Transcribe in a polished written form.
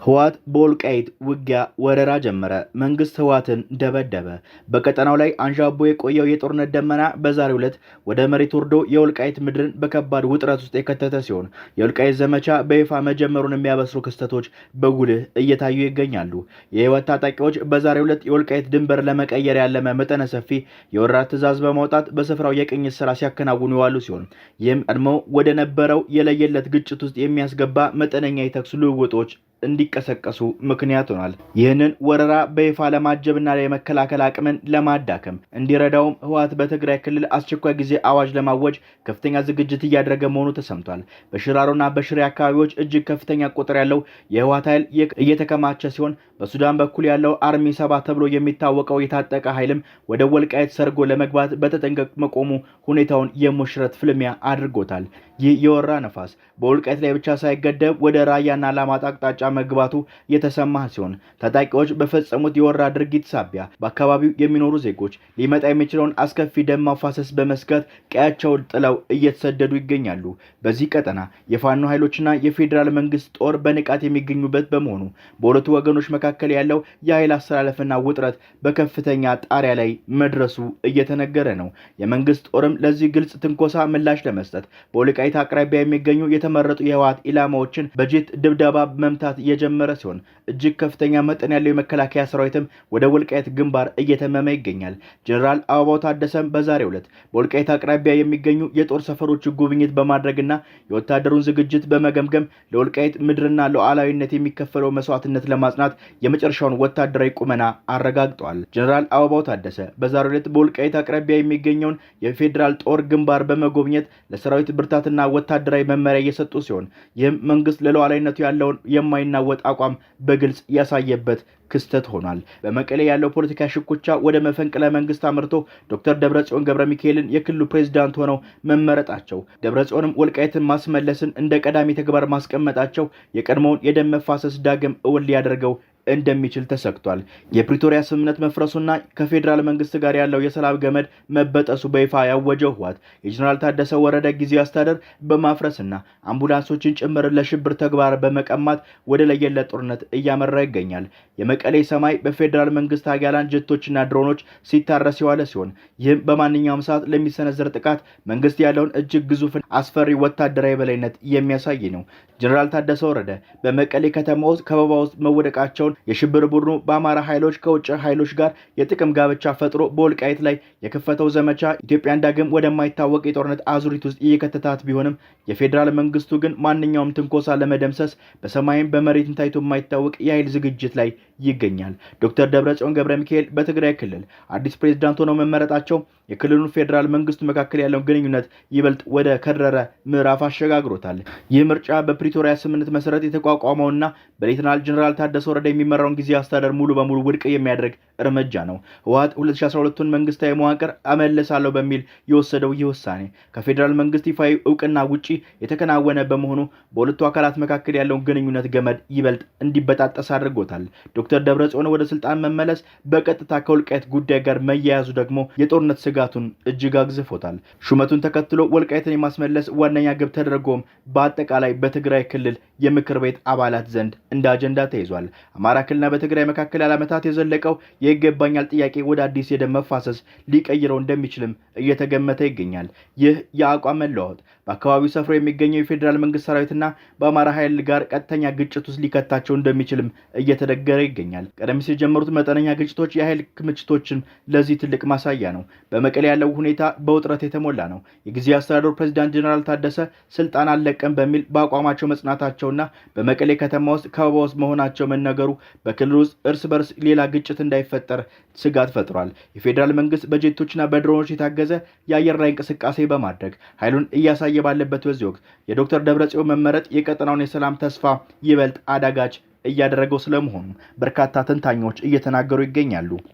ህወሓት በወልቃይት ውጊያ ወረራ ጀመረ። መንግስት ህወሓትን ደበደበ። በቀጠናው ላይ አንዣቦ የቆየው የጦርነት ደመና በዛሬው ዕለት ወደ መሬት ወርዶ የወልቃይት ምድርን በከባድ ውጥረት ውስጥ የከተተ ሲሆን የወልቃይት ዘመቻ በይፋ መጀመሩን የሚያበስሩ ክስተቶች በጉልህ እየታዩ ይገኛሉ። የህወሓት ታጣቂዎች በዛሬው ዕለት የወልቃይት ድንበር ለመቀየር ያለመ መጠነ ሰፊ የወረራ ትዕዛዝ በማውጣት በስፍራው የቅኝት ስራ ሲያከናውኑ የዋሉ ሲሆን ይህም ቀድሞ ወደ ነበረው የለየለት ግጭት ውስጥ የሚያስገባ መጠነኛ የተኩስ ልውውጦች እንዲቀሰቀሱ ምክንያት ሆኗል። ይህንን ወረራ በይፋ ለማጀብና የመከላከል አቅምን ለማዳከም እንዲረዳውም ህወሓት በትግራይ ክልል አስቸኳይ ጊዜ አዋጅ ለማወጅ ከፍተኛ ዝግጅት እያደረገ መሆኑ ተሰምቷል። በሽራሮና በሽሬ አካባቢዎች እጅግ ከፍተኛ ቁጥር ያለው የህወሓት ኃይል እየተከማቸ ሲሆን በሱዳን በኩል ያለው አርሚ 7 ተብሎ የሚታወቀው የታጠቀ ኃይልም ወደ ወልቃይት ሰርጎ ለመግባት በተጠንቀቅ መቆሙ ሁኔታውን የሙሽረት ፍልሚያ አድርጎታል። ይህ የወረራ ነፋስ በወልቃይት ላይ ብቻ ሳይገደብ ወደ ራያና አላማጣ አቅጣጫ መግባቱ የተሰማ ሲሆን ታጣቂዎች በፈጸሙት የወረራ ድርጊት ሳቢያ በአካባቢው የሚኖሩ ዜጎች ሊመጣ የሚችለውን አስከፊ ደም ማፋሰስ በመስጋት ቀያቸውን ጥለው እየተሰደዱ ይገኛሉ። በዚህ ቀጠና የፋኖ ኃይሎችና የፌዴራል መንግስት ጦር በንቃት የሚገኙበት በመሆኑ በሁለቱ ወገኖች መካከል ያለው የኃይል አስተላለፍና ውጥረት በከፍተኛ ጣሪያ ላይ መድረሱ እየተነገረ ነው። የመንግስት ጦርም ለዚህ ግልጽ ትንኮሳ ምላሽ ለመስጠት በወልቃይት አቅራቢያ የሚገኙ የተመረጡ የህወሓት ኢላማዎችን በጄት ድብደባ መምታት የጀመረ ሲሆን እጅግ ከፍተኛ መጠን ያለው የመከላከያ ሰራዊትም ወደ ወልቃይት ግንባር እየተመመ ይገኛል። ጀነራል አበባው ታደሰም በዛሬው ዕለት በወልቃይት አቅራቢያ የሚገኙ የጦር ሰፈሮች ጉብኝት በማድረግና የወታደሩን ዝግጅት በመገምገም ለወልቃይት ምድርና ሉዓላዊነት የሚከፈለው መስዋዕትነት ለማጽናት የመጨረሻውን ወታደራዊ ቁመና አረጋግጠዋል። ጀነራል አበባው ታደሰ በዛሬው ዕለት በወልቃይት አቅራቢያ የሚገኘውን የፌዴራል ጦር ግንባር በመጎብኘት ለሰራዊት ብርታትና ወታደራዊ መመሪያ እየሰጡ ሲሆን ይህም መንግስት ለሉዓላዊነቱ ያለውን የማይናወጥ አቋም በግልጽ ያሳየበት ክስተት ሆኗል። በመቀሌ ያለው ፖለቲካ ሽኩቻ ወደ መፈንቅለ መንግስት አምርቶ ዶክተር ደብረጽዮን ገብረ ሚካኤልን የክልሉ ፕሬዝዳንት ሆነው መመረጣቸው ደብረጽዮንም ወልቃይትን ማስመለስን እንደ ቀዳሚ ተግባር ማስቀመጣቸው የቀድሞውን የደም መፋሰስ ዳግም እውን ሊያደርገው እንደሚችል ተሰክቷል። የፕሪቶሪያ ስምምነት መፍረሱና ከፌዴራል መንግስት ጋር ያለው የሰላም ገመድ መበጠሱ በይፋ ያወጀው ህወሓት የጀነራል ታደሰ ወረደ ጊዜያዊ አስተዳደር በማፍረስና አምቡላንሶችን ጭምር ለሽብር ተግባር በመቀማት ወደ ለየለት ጦርነት እያመራ ይገኛል። የመቀሌ ሰማይ በፌዴራል መንግስት ኃያላን ጀቶችና ድሮኖች ሲታረስ የዋለ ሲሆን ይህም በማንኛውም ሰዓት ለሚሰነዘር ጥቃት መንግስት ያለውን እጅግ ግዙፍ አስፈሪ ወታደራዊ በላይነት የሚያሳይ ነው። ጀነራል ታደሰ ወረደ በመቀሌ ከተማ ውስጥ ከበባ ውስጥ መወደቃቸውን የሽብር ቡድኑ በአማራ ኃይሎች ከውጭ ኃይሎች ጋር የጥቅም ጋብቻ ፈጥሮ በወልቃይት ላይ የከፈተው ዘመቻ ኢትዮጵያን ዳግም ወደማይታወቅ የጦርነት አዙሪት ውስጥ እየከተታት ቢሆንም የፌዴራል መንግስቱ ግን ማንኛውም ትንኮሳ ለመደምሰስ በሰማይም በመሬትም ታይቶ የማይታወቅ የኃይል ዝግጅት ላይ ይገኛል። ዶክተር ደብረጽዮን ገብረ ሚካኤል በትግራይ ክልል አዲስ ፕሬዝዳንት ሆነው መመረጣቸው የክልሉን ፌዴራል መንግስቱ መካከል ያለውን ግንኙነት ይበልጥ ወደ ከረረ ምዕራፍ አሸጋግሮታል። ይህ ምርጫ በፕሪቶሪያ ስምምነት መሰረት የተቋቋመውና በሌተናል ጀነራል ታደሰ ወረደ የሚመራውን ጊዜያዊ አስተዳደር ሙሉ በሙሉ ውድቅ የሚያደርግ እርምጃ ነው። ህወሓት 2012ቱን መንግስታዊ መዋቅር አመለሳለሁ በሚል የወሰደው ይህ ውሳኔ ከፌዴራል መንግስት ይፋዊ እውቅና ውጪ የተከናወነ በመሆኑ በሁለቱ አካላት መካከል ያለውን ግንኙነት ገመድ ይበልጥ እንዲበጣጠስ አድርጎታል። ዶክተር ደብረጽዮን ወደ ስልጣን መመለስ በቀጥታ ከወልቃይት ጉዳይ ጋር መያያዙ ደግሞ የጦርነት ስጋቱን እጅግ አግዝፎታል። ሹመቱን ተከትሎ ወልቃይትን የማስመለስ ዋነኛ ግብ ተደርጎም በአጠቃላይ በትግራይ ክልል የምክር ቤት አባላት ዘንድ እንደ አጀንዳ ተይዟል። አማራ ክልልና በትግራይ መካከል ለዓመታት የዘለቀው የይገባኛል ጥያቄ ወደ አዲስ የደም መፋሰስ ሊቀይረው እንደሚችልም እየተገመተ ይገኛል። ይህ የአቋም መለዋወጥ በአካባቢው ሰፍሮ የሚገኘው የፌዴራል መንግስት ሰራዊትና በአማራ ኃይል ጋር ቀጥተኛ ግጭት ውስጥ ሊከታቸው እንደሚችልም እየተነገረ ይገኛል። ቀደም ሲል የጀመሩት መጠነኛ ግጭቶች የኃይል ክምችቶችን ለዚህ ትልቅ ማሳያ ነው። በመቀሌ ያለው ሁኔታ በውጥረት የተሞላ ነው። የጊዜያዊ አስተዳደሩ ፕሬዝዳንት ጀነራል ታደሰ ስልጣን አልለቀም በሚል በአቋማቸው መጽናታቸውና በመቀሌ ከተማ ውስጥ ከበባ ውስጥ መሆናቸው መነገሩ በክልሉ ውስጥ እርስ በርስ ሌላ ግጭት እንዳይፈጠር ስጋት ፈጥሯል። የፌዴራል መንግስት በጀቶችና በድሮኖች የታገዘ የአየር ላይ እንቅስቃሴ በማድረግ ኃይሉን እያሳየ ባለበት በዚህ ወቅት የዶክተር ደብረጽዮን መመረጥ የቀጠናውን የሰላም ተስፋ ይበልጥ አዳጋች እያደረገው ስለመሆኑ በርካታ ተንታኞች እየተናገሩ ይገኛሉ።